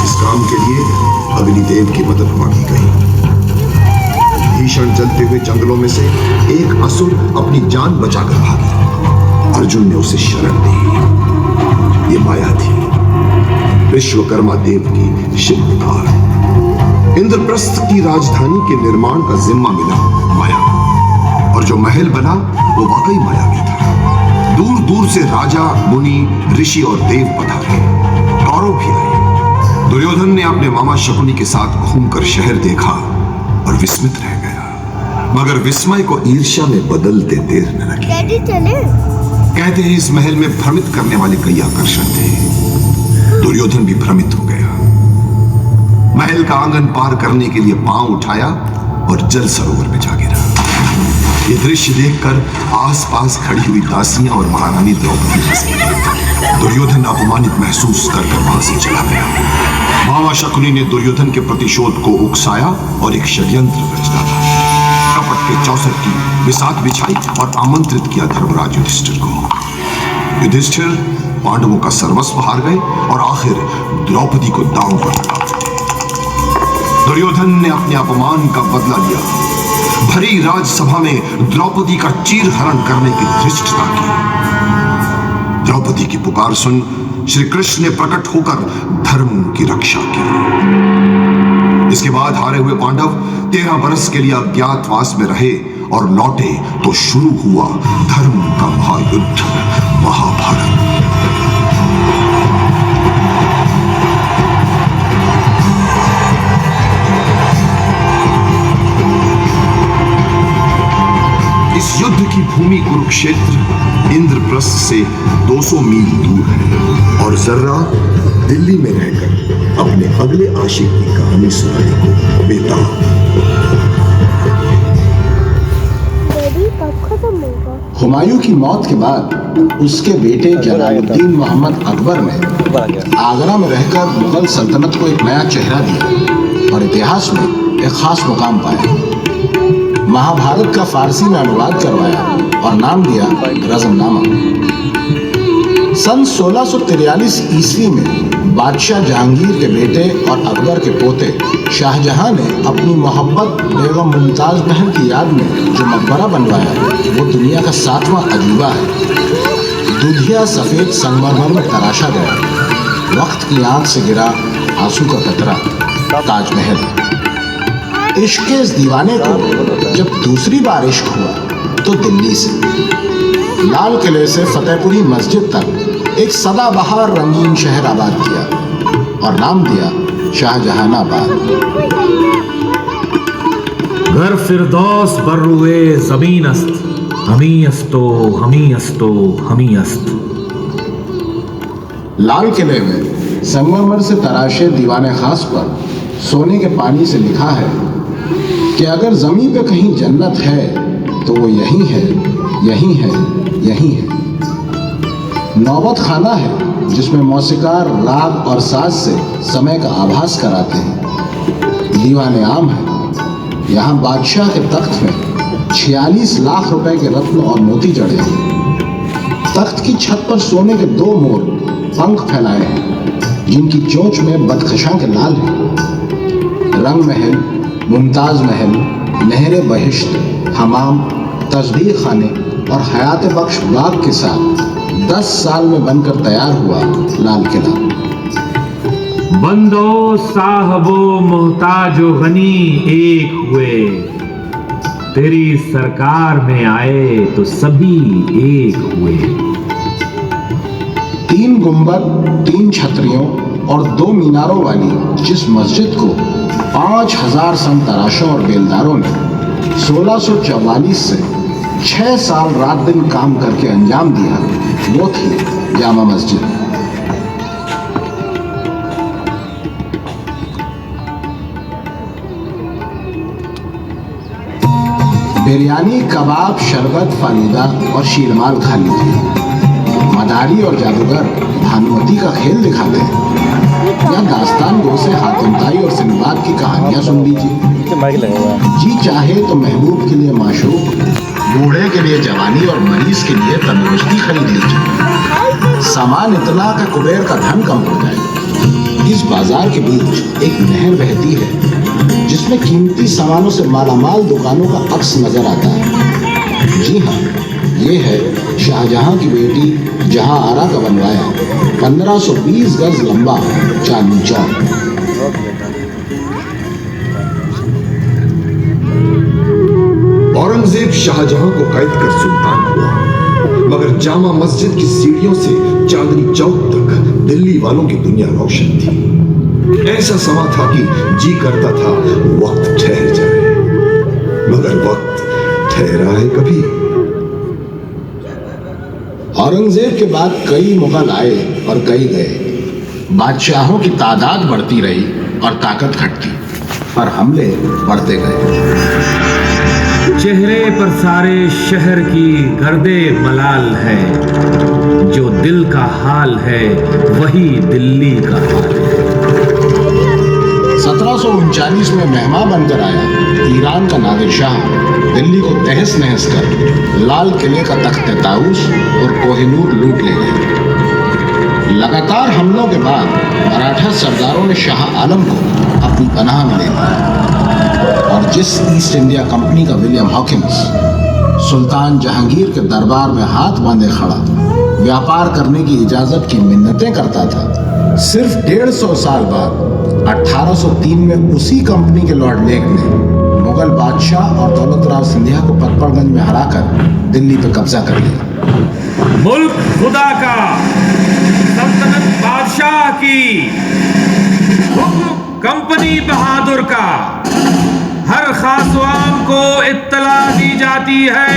इस काम के लिए अग्निदेव की मदद मांगी गई। भीषण जलते हुए जंगलों में से एक असुर अपनी जान बचाकर भागा। अर्जुन ने उसे शरण दी। ये माया थी, विश्वकर्मा देव की शिल्पकार। इंद्रप्रस्थ की राजधानी के निर्माण का जिम्मा मिला माया, और जो महल बना वो वाकई मायावी था। दूर दूर से राजा, मुनि, ऋषि और देव पधारे। कौरव भी आए। दुर्योधन ने अपने मामा शकुनी के साथ घूमकर शहर देखा और विस्मित रह गया, मगर विस्मय को ईर्ष्या में बदलते देर न लगी। डैडी चले? कहते हैं इस महल में भ्रमित करने वाले कई आकर्षण थे। दुर्योधन भी भ्रमित हो गया। महल का आंगन पार करने के लिए पांव उठाया और जल सरोवर में जा गिरा। ये दृश्य देखकर आसपास खड़ी हुई दासियां और महारानी द्रौपदी हंस पड़ी। दुर्योधन अपमानित महसूस कर वहां से चला गया। मामा शकुनी ने दुर्योधन के प्रतिशोध को उकसाया और एक षड्यंत्र रच डाला। कपट के चौसर की बिसात बिछाई और आमंत्रित किया धर्मराज युधिष्ठिर को। युधिष्ठिर पांडवों का सर्वस्व हार गए और आखिर द्रौपदी को दांव पर लगा। दुर्योधन ने अपने अपमान का बदला लिया। भरी राजसभा में द्रौपदी का चीरहरण करने की धृष्टता की। द्रौपदी की पुकार सुन श्री कृष्ण ने प्रकट होकर धर्म की रक्षा की। इसके बाद हारे हुए पांडव 13 बरस के लिए अज्ञातवास में रहे और लौटे तो शुरू हुआ धर्म का महायुद्ध, महाभारत। इस युद्ध की भूमि कुरुक्षेत्र इंद्रप्रस्थ से 200 मील दूर है और जर्रा दिल्ली में रहकर अपने अगले आशिक की कहानी सुनाने को बेताब। हुमायूं की मौत के बाद उसके बेटे जलालुद्दीन मोहम्मद अकबर ने आगरा में रहकर मुगल सल्तनत को एक नया चेहरा दिया और इतिहास में एक खास मुकाम पाया। महाभारत का फारसी में अनुवाद करवाया और नाम दिया रज़मनामा। सन 1643 ईस्वी में बादशाह जहांगीर के बेटे और अकबर के पोते शाहजहां ने अपनी मोहब्बत बेगम मुमताज महल की याद में जो मकबरा बनवाया वो दुनिया का 7वां अजूबा है। दुधिया सफेद संगमरमर में तराशा गया। वक्त की आंख से गिरा आंसू का कतरा, ताजमहल। इश्क के इस दीवाने को जब दूसरी बार इश्क हुआ तो दिल्ली से लाल किले से फतेहपुरी मस्जिद तक एक सदाबहार रंगीन शहर आबाद किया और नाम दिया शाहजहानाबाद। घर फिरदौस बर्रुए जमीन अस्त, हमी अस्तो हमी अस्तो हमी अस्त। लाल किले में संगमरमर से तराशे दीवाने खास पर सोने के पानी से लिखा है कि अगर जमीन पे कहीं जन्नत है तो वो यही है, यही है, यही है। नौबत खाना है जिसमें मौसीकार राग और साज से समय का आभास कराते हैं। दीवाने आम है। यहाँ बादशाह के तख्त में 46 लाख रुपए के रत्न और मोती जड़े हैं। तख्त की छत पर सोने के 2 मोर पंख फैलाए हैं जिनकी चोंच में बदखशां के लाल हैं। रंग महल, मुमताज महल, नहरे बहिश्त, हमाम, तस्बीह खाने और हयात बख्श बाग के साथ 10 साल में बनकर तैयार हुआ लाल किला। बंदो साहबो मोहताजो गनी एक हुए, तेरी सरकार में आए तो सभी एक हुए। 3 गुंबद, 3 छतरियों और 2 मीनारों वाली जिस मस्जिद को 5000 सन तराशों और बेलदारों ने 1644 से 6 साल रात दिन काम करके अंजाम दिया वो थी जामा मस्जिद। बिरयानी, कबाब, शरबत, फालूदा और शीरमाल खा लीजिए। मदारी और जादूगर भानुमती का खेल दिखाते हैं या दास्तान गो से हातिमताई और सिंबाद की कहानियां सुन लीजिए। जी चाहे तो महबूब के लिए माशूक, बूढ़े के लिए जवानी और मरीज के लिए तंदुरुस्ती खरीद लीजिए। सामान इतना का कुबेर का धन कम पड़ जाए। इस बाजार के बीच एक नहर बहती है जिसमें कीमती सामानों से मालामाल दुकानों का अक्स नजर आता है। जी हाँ, ये है शाहजहां की बेटी जहां आरा का बनवाया 1520 गज लंबा चांदनी चौक। औरंगजेब शाहजहां को कैद कर सुल्तान हुआ, मगर जामा मस्जिद की सीढ़ियों से चांदनी चौक तक दिल्ली वालों की दुनिया रोशन थी। ऐसा समा था कि जी करता था वक्त ठहर जाए, मगर वक्त ठहरा है कभी। औरंगजेब के बाद कई मुगल आए और कई गए। बादशाहों की तादाद बढ़ती रही और ताकत घटती, पर हमले बढ़ते गए। चेहरे पर सारे शहर की गर्दे मलाल है, जो दिल का हाल है वही दिल्ली का हाल है। 1739 में मेहमान बनकर आया ईरान का नादिर शाह दिल्ली को तहस नहस कर लाल किले का तख्त ताऊस और कोहिनूर लूट ले गए। लगातार हमलों के बाद मराठा सरदारों ने शाह आलम को अपनी पनाह में ले लिया और जिस ईस्ट इंडिया कंपनी का विलियम हॉकिंस सुल्तान जहांगीर के दरबार में हाथ बांधे खड़ा व्यापार करने की इजाजत की मिन्नतें करता था, सिर्फ 150 साल बाद 1803 में उसी कंपनी के लॉर्ड लेक ने मुगल बादशाह और दौलतराव सिंधिया को पटपड़गंज में हराकर दिल्ली पर कब्जा कर लिया। मुल्क खुदा का, सल्तनत बादशाह की, हुक्म कंपनी बहादुर का, हर खासवाम को इत्तला दी जाती है।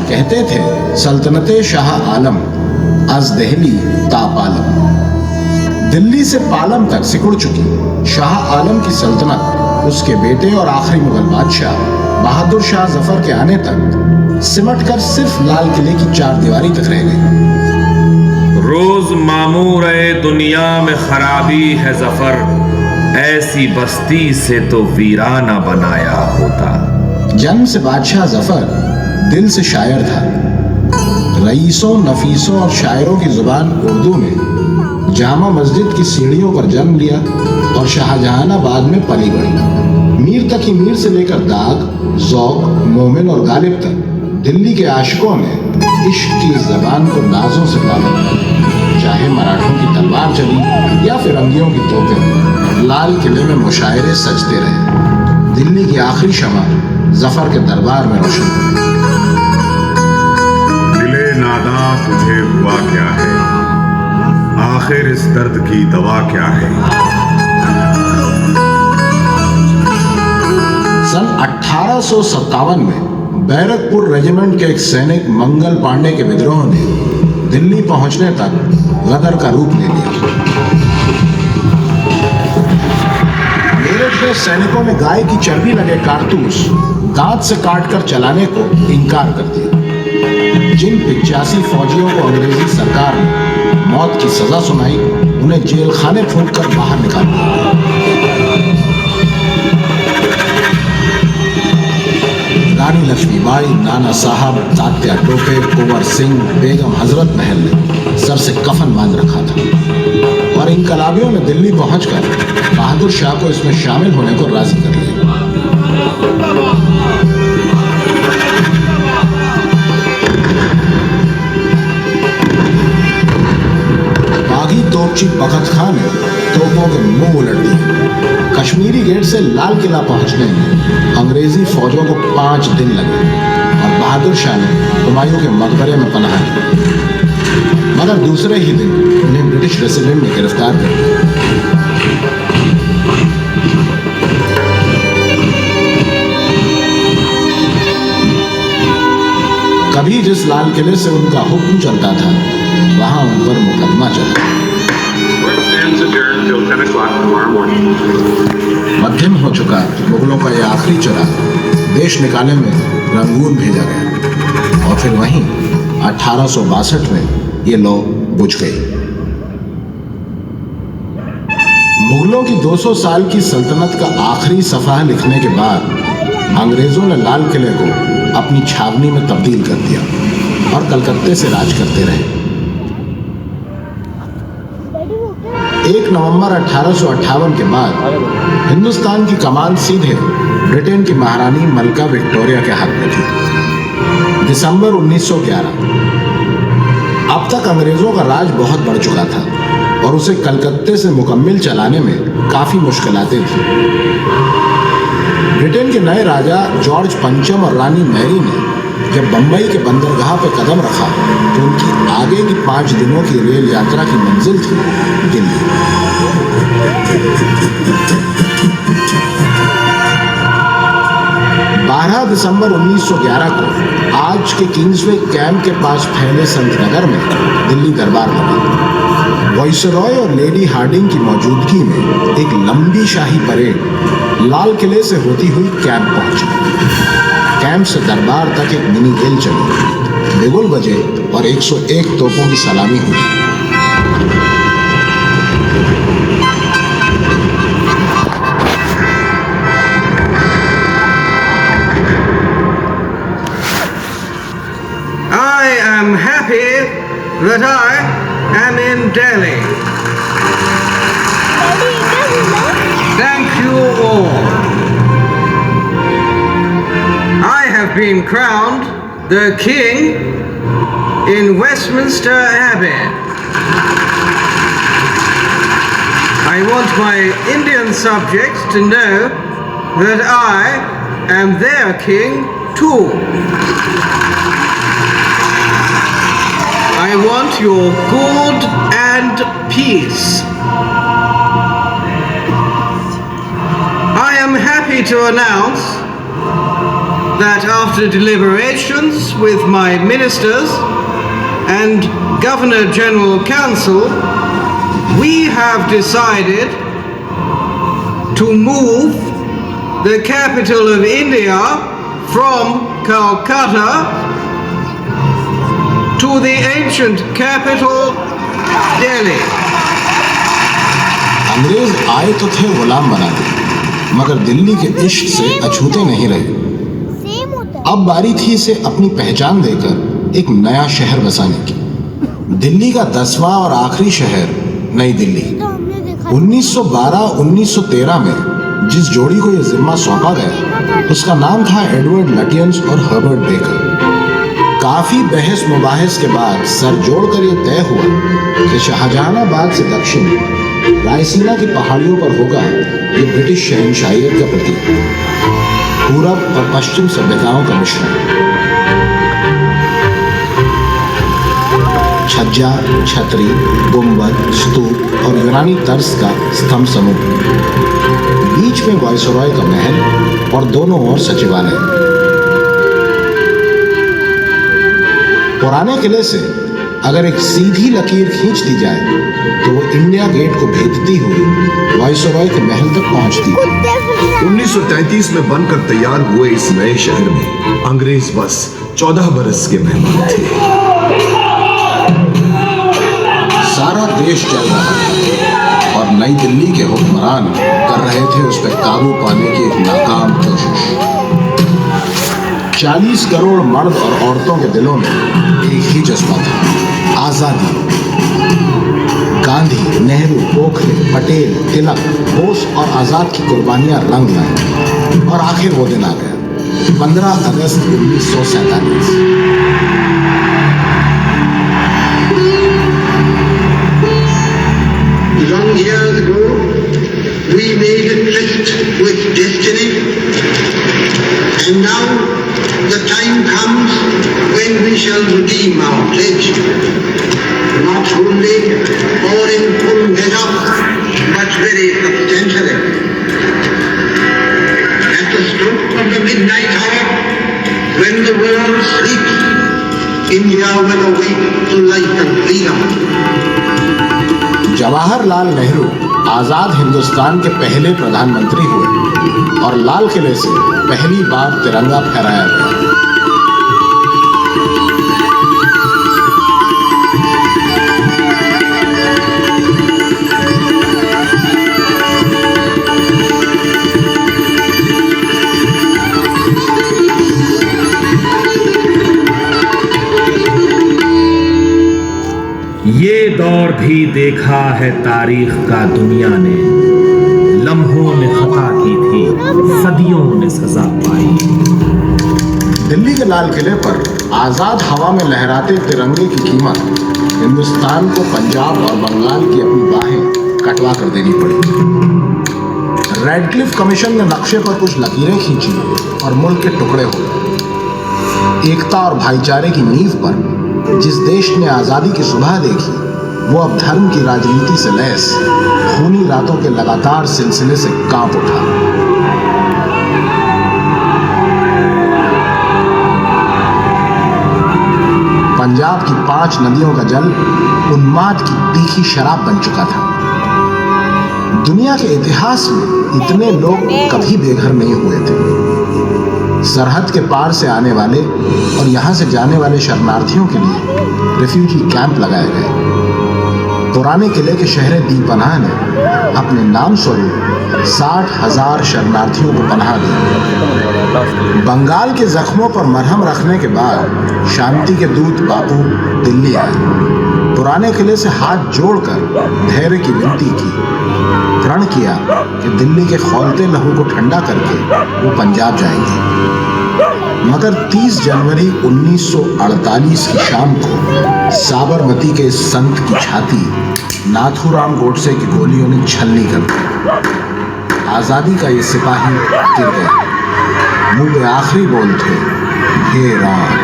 कहते थे सल्तनते शाह आलम अज दहली ता पालम। दिल्ली से पालम तक सिकुड़ चुकी शाह आलम की सल्तनत उसके बेटे और आखिरी मुगल बादशाह बहादुर शाह जफर के आने तक सिमट कर सिर्फ लाल किले की चार दीवारी तक रह गई। रोज मामूर दुनिया में खराबी है जफर, ऐसी बस्ती से तो वीराना बनाया होता। जन्म से बादशाह जफर दिल से शायर था। रईसों, नफीसों और शायरों की जुबान उर्दू में जामा मस्जिद की सीढ़ियों पर जन्म लिया और शाहजहानाबाद में पली बढ़ी। मीर तकी मीर से लेकर दाग, ज़ौक़, मोमिन और गालिब तक दिल्ली के आशिकों ने इश्क की जबान को नाजों से पाला। चाहे मराठों की तलवार चली या फिरंगियों की तोपें, लाल किले में मुशायरे सजते रहे। दिल्ली की आखिरी शमा जफर के दरबार में रोशन हुई। दिले नादा तुझे हुआ क्या है, आखिर इस दर्द की दवा क्या है। सन 1857 में बैरकपुर रेजिमेंट के एक सैनिक मंगल पांडे के विद्रोह ने दिल्ली पहुंचने तक गदर का रूप ले लिया। मेरठ के सैनिकों ने गाय की चर्बी लगे कारतूस दांत से काटकर चलाने को इनकार कर दिया। जिन 85 फौजियों को अंग्रेजी सरकार ने मौत की सजा सुनाई, उन्हें जेल खाने फूंक कर बाहर निकाल दिया। रानी लक्ष्मीबाई, नाना साहब, तात्या टोपे, कुंवर सिंह, बेगम हजरत महल ने सर से कफन बांध रखा था और इनकलाबियों ने दिल्ली पहुंचकर बहादुर शाह को इसमें शामिल होने को राजी कर लिया। बागी तोपची बखत खान ने तोपों के मुंह उलट दिए। कश्मीरी गेट से लाल किला पहुंचने में अंग्रेजी फौजों को 5 दिन लगे और बहादुर शाह ने हुमायूं के मकबरे में पनाह ली, मगर दूसरे ही दिन उन्हें ब्रिटिश रेसिडेंट ने गिरफ्तार कर लिया। कभी जिस लाल किले से उनका हुक्म चलता था, वहां उन पर मुकदमा चला। मध्यम हो चुका मुगलों का यह आखिरी चुराग देश निकाले में रंगून भेजा गया और फिर वहीं 1862 में ये लौ बुझ गई। मुगलों की 200 साल की सल्तनत का आखिरी सफा लिखने के बाद अंग्रेजों ने लाल किले को अपनी छावनी में तब्दील कर दिया और कलकत्ते से राज करते रहे। 1 नवंबर 1858 के बाद हिंदुस्तान की कमान सीधे ब्रिटेन की महारानी मलका विक्टोरिया के हाथ में थी। दिसंबर 1911। अब तक अंग्रेजों का राज बहुत बढ़ चुका था और उसे कलकत्ते से मुकम्मल चलाने में काफी मुश्किलातें थी। ब्रिटेन के नए राजा जॉर्ज पंचम और रानी मैरी ने जब बंबई के बंदरगाह पर कदम रखा तो उनकी आगे की 5 दिनों की रेल यात्रा की मंजिल थी दिल्ली। 12 दिसंबर 1911 को आज के किंग्सवे कैंप के पास फैले संत नगर में दिल्ली दरबार लगा। वायसरॉय और लेडी हार्डिंग की मौजूदगी में एक लंबी शाही परेड लाल किले से होती हुई कैंप पहुंची। कैंप से दरबार तक एक मिनी रेल चली, बिगुल बजे और 101 तोपों की सलामी हुई। I am happy that I am in Delhi. Thank you all. I have been crowned the king in Westminster Abbey. I want my Indian subjects to know that I am their king too. I want your good and peace. I am happy to announce that after deliberations with my ministers and Governor General Council, we have decided to move the capital of India from Calcutta to the ancient capital, Delhi. अंग्रेज आए तो थे गुलाम बनाने, मगर दिल्ली के इश्क से अछूते नहीं रहे। अब बारी थी इसे अपनी पहचान देकर एक नया शहर बसाने की। दिल्ली का 10वां और आखिरी शहर नई दिल्ली। 1912-1913 में जिस जोड़ी को यह जिम्मा सौंपा गया उसका नाम था एडवर्ड लटियंस और हर्बर्ट बेकर। काफी बहस मुबाहिस के बाद सर जोड़कर यह तय हुआ कि शाहजहानाबाद से दक्षिण रायसीना की पहाड़ियों पर होगा ये ब्रिटिश शहंशाहियत का प्रतीक, पूरब और पश्चिम सभ्यताओं का मिश्रण। छज्जा, छतरी, गुंबद, स्तूप और यूनानी तर्ज का स्तंभ समूह, बीच में वायसरॉय का महल और दोनों ओर सचिवालय। पुराने किले से अगर एक सीधी लकीर खींच दी जाए तो वो इंडिया गेट को भेदती हुई वायसरॉय के महल तक पहुंचती है। 1933 में बनकर तैयार हुए इस नए शहर में अंग्रेज बस 14 बरस के मेहमान थे। सारा देश चल रहा था और नई दिल्ली के हुक्मरान कर रहे थे उस पर काबू पाने की एक नाकाम कोशिश। 40 करोड़ मर्द और औरतों के दिलों में एक ही जज्बा था, आजादी। गांधी, नेहरू, गोखले, पटेल, तिलक, बोस और आजाद की कुर्बानियां रंग लाई और आखिर वो दिन आ गया, 15 अगस्त 1947। Long years ago, we made a tryst with destiny, and now the time comes when we shall redeem our pledge, not only or in full measure, but very substantially. At the stroke of the midnight hour, when the world sleeps, India will awake to life and freedom. Jawaharlal Nehru आजाद हिंदुस्तान के पहले प्रधानमंत्री हुए और लाल किले से पहली बार तिरंगा फहराया गया। ये दौर भी देखा है तारीख का दुनिया ने, लम्हों ने खता की थी, सदियों ने सजा पाई। दिल्ली के लाल किले पर आजाद हवा में लहराते तिरंगे की कीमत हिंदुस्तान को पंजाब और बंगाल की अपनी बाहें कटवा कर देनी पड़ी। रेडक्लिफ कमीशन ने नक्शे पर कुछ लकीरें खींची और मुल्क के टुकड़े हो गए। एकता और भाईचारे की नींव पर जिस देश ने आजादी की सुबह देखी, वो अब धर्म की राजनीति से लैस खूनी रातों के लगातार सिलसिले से कांप उठा। पंजाब की 5 नदियों का जल उन्माद की तीखी शराब बन चुका था। दुनिया के इतिहास में इतने लोग कभी बेघर नहीं हुए थे। सरहद के पार से आने वाले और यहाँ से जाने वाले शरणार्थियों के लिए रिफ्यूजी कैंप लगाए गए। पुराने किले के शहर दीपनाह ने अपने नाम स्वरूप 60,000 शरणार्थियों को पनाह दी। बंगाल के जख्मों पर मरहम रखने के बाद शांति के दूत बापू दिल्ली आए। पुराने किले से हाथ जोड़कर धैर्य की विनती की, प्रण किया कि दिल्ली के खौलते लहू को ठंडा करके वो पंजाब जाएंगे। मगर 30 जनवरी 1948 की शाम को साबरमती के संत की छाती नाथूराम गोडसे की गोलियों ने छलनी कर दी। आजादी का ये सिपाही गिर गया। मुंह में आखिरी बोल थे, हे राम।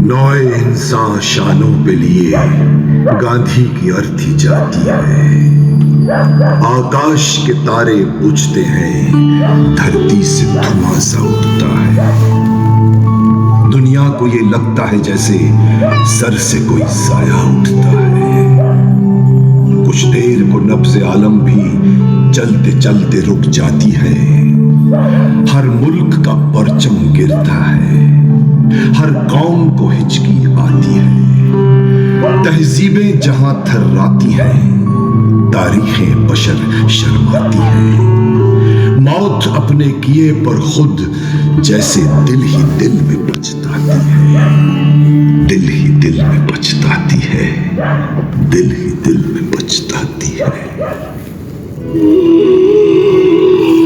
नौए इंसान शानों पे लिए गांधी की अर्थी जाती है। आकाश के तारे बुझते हैं, धरती से धुआं सा उठता है। दुनिया को ये लगता है जैसे सर से कोई साया उठता है। कुछ देर को नब्ज़े आलम भी चलते चलते रुक जाती है। हर मुल्क का परचम गिरता है, हर कौम को हिचकी आती है। तहजीबें जहां थर्राती हैं, तारीखें बशर शर्माती है। मौत अपने किए पर खुद जैसे दिल ही दिल में पछताती है। दिल ही दिल में पछताती है। दिल ही दिल में पछताती है।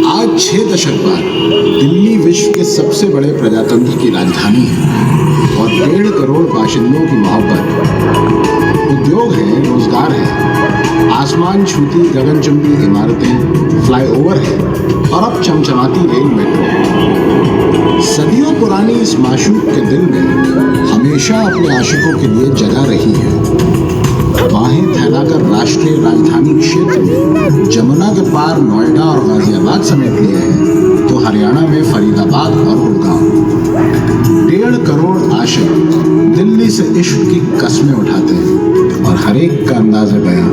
आज 6 दशक बाद दिल्ली विश्व के सबसे बड़े प्रजातंत्र की राजधानी है और 1.5 करोड़ बाशिंदों की मोहब्बत। उद्योग है, रोजगार है, आसमान छूती गगनचुंबी इमारतें, फ्लाईओवर है और अब चमचमाती रेल मेट्रो। सदियों पुरानी इस माशूक के दिल में हमेशा अपने आशिकों के लिए जगह रही है। बाहें फैलाकर राष्ट्रीय राजधानी क्षेत्र में जमुना के पार नोएडा और गाजियाबाद समेट लिए हैं, तो हरियाणा में फरीदाबाद और गुड़गांव। 1.5 करोड़ आशिक दिल्ली से इश्क की कस्में उठाते हैं और हर एक का अंदाज़ बयां